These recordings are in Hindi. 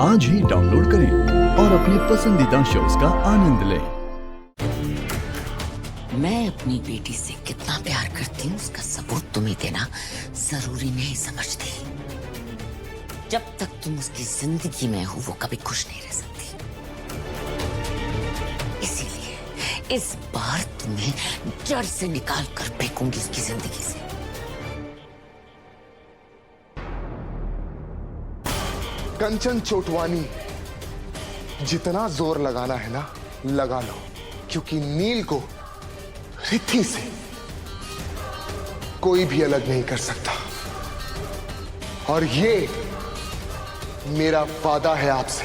आज ही डाउनलोड करें और अपने पसंदीदा शोज का आनंद लें। मैं अपनी बेटी से कितना प्यार करती हूँ उसका सबूत तुम्हें देना जरूरी नहीं समझती। जब तक तुम उसकी जिंदगी में हो वो कभी खुश नहीं रह सकती। इसीलिए इस बार तुम्हें जड़ से निकाल कर फेंकूंगी उसकी जिंदगी से। कंचन चोटवानी, जितना जोर लगाना है ना लगा लो, क्योंकि नील को रिद्धि से कोई भी अलग नहीं कर सकता। और ये मेरा वादा है आपसे।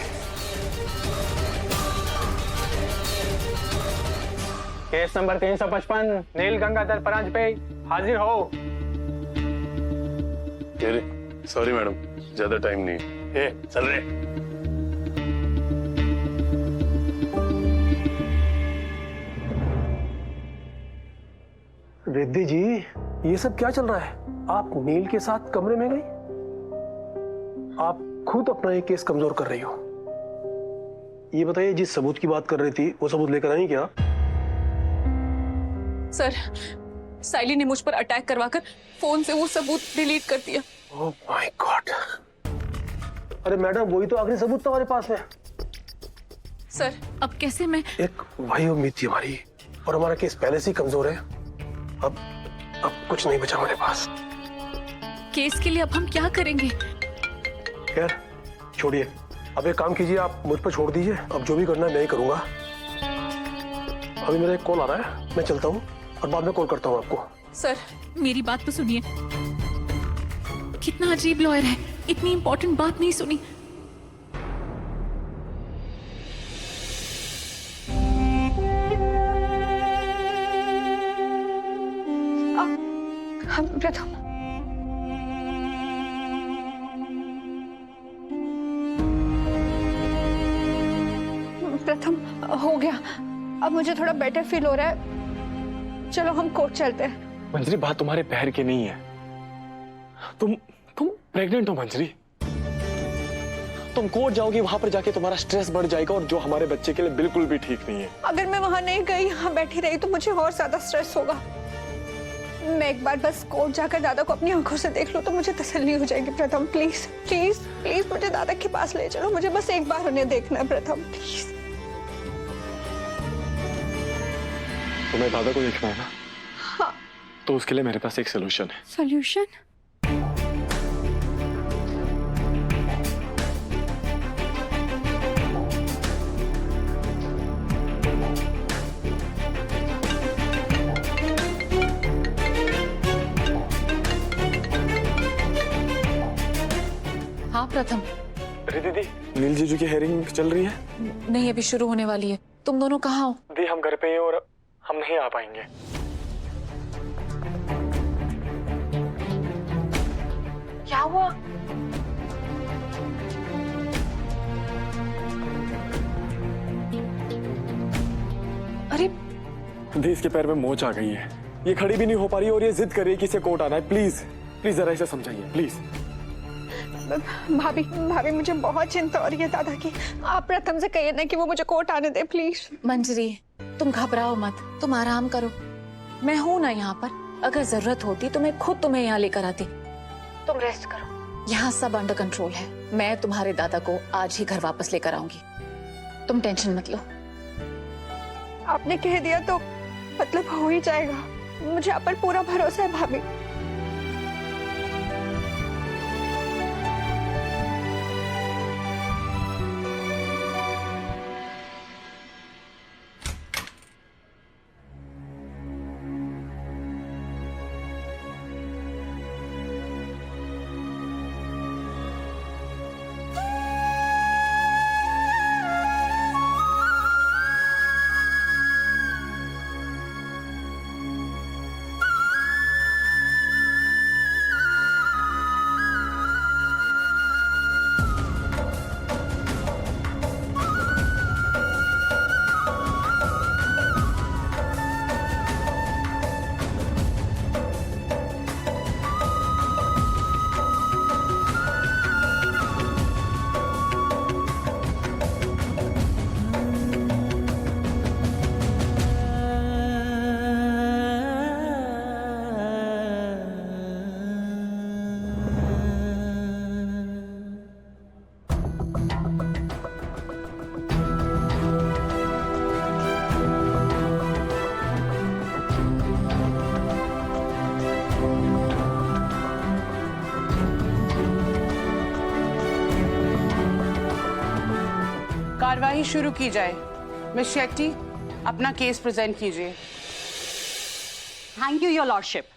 केस नंबर 355 नील गंगाधर परांज पे हाजिर हो। सॉरी मैडम, ज्यादा टाइम नहीं। चल रहे। रिद्धि जी, ये सब क्या चल रहा है? आप नील के साथ कमरे में गई? आप खुद अपना ये केस कमजोर कर रही हो। ये बताइए, जिस सबूत की बात कर रही थी वो सबूत लेकर आई क्या? सर, साइली ने मुझ पर अटैक करवाकर फोन से वो सबूत डिलीट कर दिया। Oh my God. अरे मैडम, वही तो आखिरी सबूत तुम्हारे पास है। सर, अब कैसे मैं? एक वही उम्मीद थी हमारी, और हमारा केस पहले से ही कमजोर है। अब कुछ नहीं बचा हमारे पास। केस के लिए अब हम क्या करेंगे? खैर छोड़िए, अब एक काम कीजिए, आप मुझ पर छोड़ दीजिए। अब जो भी करना है मैं ही करूंगा। अभी मेरा एक कॉल आ रहा है, मैं चलता हूँ और बाद में कॉल करता हूँ आपको। सर, मेरी बात तो सुनिए। कितना अजीब लॉयर है, इतनी इंपॉर्टेंट बात नहीं सुनी। प्रथम, हो गया। अब मुझे थोड़ा बेटर फील हो रहा है। चलो हम कोर्ट चलते हैं। मंजरी, बात तुम्हारे पैर की नहीं है। तुम प्रेग्नेंट हो मंजरी। तुम कोर्ट जाओगी, वहां पर जाके तुम्हारा स्ट्रेस बढ़ जाएगा, और जो हमारे बच्चे के लिए बिल्कुल भी ठीक नहीं है। अगर मैं वहां नहीं गई, यहाँ बैठी रही, तो मुझे और ज्यादा स्ट्रेस होगा। मैं एक बार बस कोर्ट जाकर दादा को अपनी आंखों से देख लूं तो मुझे तसल्ली हो जाएगी। प्रथम प्लीज प्लीज प्लीज मुझे दादा के पास ले चलो। मुझे बस एक बार उन्हें देखना है प्रथम, प्लीज। तुम्हें दादा को देखना है ना? हाँ। तो उसके लिए मेरे पास एक सोल्यूशन है। सोल्यूशन? हाँ प्रथम। दीदी, नील जीजू की हेयरिंग चल रही है? नहीं, अभी शुरू होने वाली है। तुम दोनों कहाँ हो? दी, हम घर पे हैं और हम नहीं आ पाएंगे। क्या हुआ? अरे दी, इसके पैर में मोच आ गई है। ये खड़ी भी नहीं हो पा रही और ये जिद कर रही है कि इसे कोर्ट आना है। प्लीज प्लीज जरा इसे समझाइए प्लीज। भाभी भाभी, मुझे बहुत चिंता हो रही है दादा की। आप प्रथम से कहिए ना कि वो मुझे कोर्ट आने दे प्लीज। मंजरी, तुम घबराओ मत, तुम आराम करो। मैं हूं ना यहाँ पर। अगर जरूरत होती तो मैं खुद तुम्हें यहाँ लेकर आती। तुम रेस्ट करो, यहाँ सब अंडर कंट्रोल है। मैं तुम्हारे दादा को आज ही घर वापस लेकर आऊंगी। तुम टेंशन मत लो। आपने कह दिया तो मतलब हो ही जाएगा। मुझे आप पर पूरा भरोसा है भाभी। कार्यवाही शुरू की जाए। मिस शेट्टी, अपना केस प्रेजेंट कीजिए। Thank you your lordship.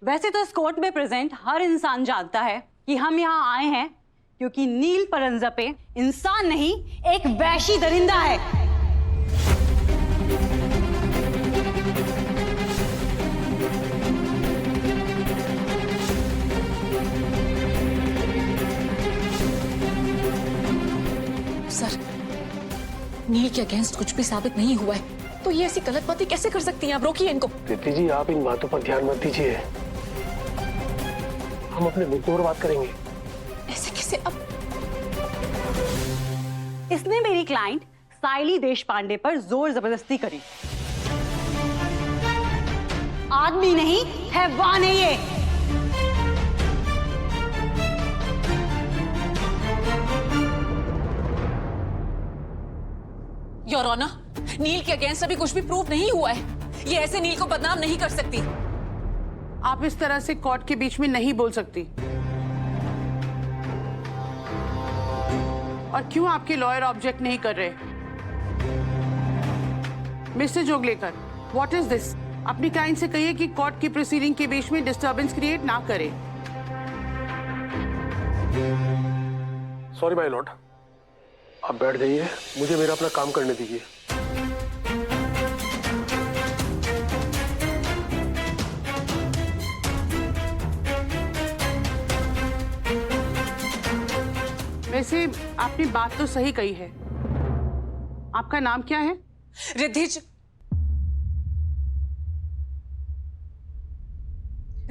वैसे तो इस कोर्ट में प्रेजेंट हर इंसान जानता है कि हम यहाँ आए हैं क्योंकि नील परंजपे इंसान नहीं एक वैशी दरिंदा है। सर, नील के अगेंस्ट कुछ भी साबित नहीं हुआ है, तो ये ऐसी गलत बातें कैसे कर सकती हैं? आप रोकिए इनको। रिद्धि जी, आप इन बातों पर ध्यान मत दीजिए, हम अपने मुद्दों पर बात करेंगे। ऐसे कैसे? अब इसने मेरी क्लाइंट साइली देशपांडे पर जोर जबरदस्ती करी। आदमी नहीं, हैवान है ये। योर ऑनर, नील के अगेंस्ट अभी कुछ भी प्रूव नहीं हुआ है। ये ऐसे नील को बदनाम नहीं कर सकती। आप इस तरह से कोर्ट के बीच में नहीं बोल सकती। और क्यों आपके लॉयर ऑब्जेक्ट नहीं कर रहे? Mister Joglekar, what is this? अपनी क्लाइंट से कहिए कि कोर्ट की प्रोसीडिंग के बीच में डिस्टर्बेंस क्रिएट ना करे। सॉरी माय लॉर्ड, आप बैठ जाइए, मुझे मेरा अपना काम करने दीजिए। वैसे आपने बात तो सही कही है। आपका नाम क्या है?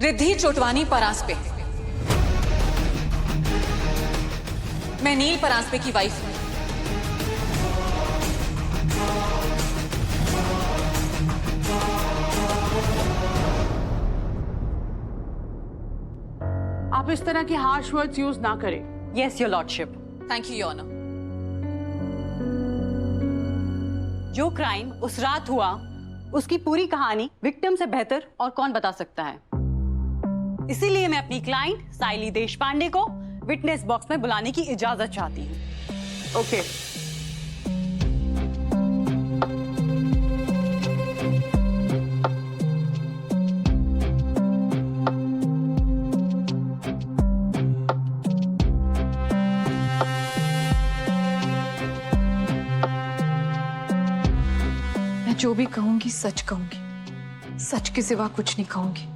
रिद्धि चोटवानी परांजपे। मैं नील परांजपे की वाइफ हूं। आप इस तरह के हार्श वर्ड्स यूज ना करें। Yes your lordship. Thank you your honour. जो क्राइम उस रात हुआ उसकी पूरी कहानी विक्टिम से बेहतर और कौन बता सकता है। इसीलिए मैं अपनी क्लाइंट साइली देशपांडे को विटनेस बॉक्स में बुलाने की इजाजत चाहती हूँ। ओके। मैं जो भी कहूंगी सच कहूंगी, सच के सिवा कुछ नहीं कहूंगी।